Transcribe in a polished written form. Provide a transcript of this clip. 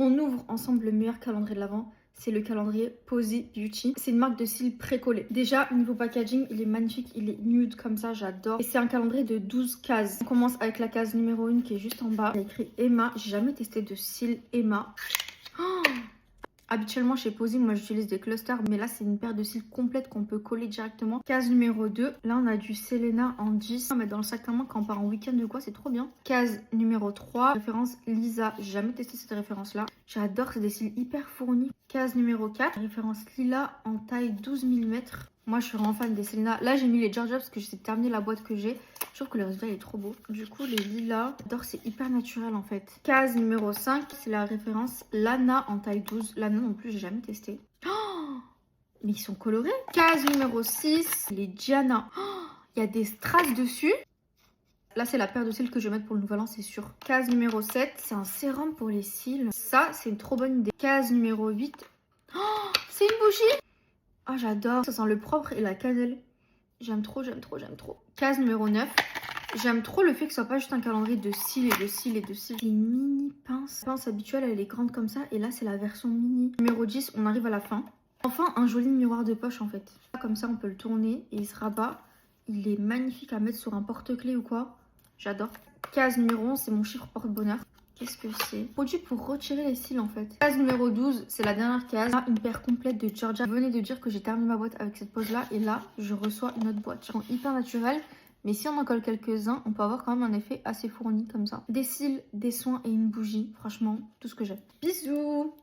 On ouvre ensemble le meilleur calendrier de l'Avent. C'est le calendrier Posy Beauty. C'est une marque de cils précollé. Déjà, niveau packaging, il est magnifique. Il est nude comme ça, j'adore. Et c'est un calendrier de 12 cases. On commence avec la case numéro 1 qui est juste en bas. Il y a écrit Emma. J'ai jamais testé de cils Emma. Oh, habituellement chez Posy, moi j'utilise des clusters, mais là c'est une paire de cils complète qu'on peut coller directement. Case numéro 2, là on a du Selena en 10. On met dans le sac à main quand on part en week-end ou quoi, c'est trop bien. Case numéro 3, référence Lisa. J'ai jamais testé cette référence là. J'adore, c'est des cils hyper fournis. Case numéro 4, référence Lila en taille 12 mm. Moi je suis vraiment fan des Selena. Là j'ai mis les Georgia parce que j'essaie de terminer la boîte que j'ai. Je trouve que le résultat est trop beau. Du coup les lilas, j'adore, c'est hyper naturel en fait. Case numéro 5, c'est la référence Lana en taille 12. Lana non plus j'ai jamais testé. Oh, mais ils sont colorés. Case numéro 6, les Diana. Oh, il y a des strass dessus. Là c'est la paire de cils que je vais mettre pour le nouvel an, c'est sûr. Case numéro 7, c'est un sérum pour les cils. Ça c'est une trop bonne idée. Case numéro 8. Oh, c'est une bougie. Ah, j'adore. Ça sent le propre et la cannelle. J'aime trop, j'aime trop, j'aime trop. Case numéro 9. J'aime trop le fait que ce soit pas juste un calendrier de cils et de cils et de cils. C'est une mini pince. La pince habituelle, elle est grande comme ça. Et là, c'est la version mini. Numéro 10, on arrive à la fin. Enfin, un joli miroir de poche en fait. Comme ça, on peut le tourner et il se rabat. Il est magnifique à mettre sur un porte-clés ou quoi. J'adore. Case numéro 11, c'est mon chiffre porte-bonheur. Qu'est-ce que c'est? Produit pour retirer les cils en fait. Case numéro 12, c'est la dernière case. Là, une paire complète de Georgia. Je venais de dire que j'ai terminé ma boîte avec cette pose là. Et là, je reçois une autre boîte. Ils sont hyper naturels. Mais si on en colle quelques-uns, on peut avoir quand même un effet assez fourni comme ça. Des cils, des soins et une bougie. Franchement, tout ce que j'ai. Bisous!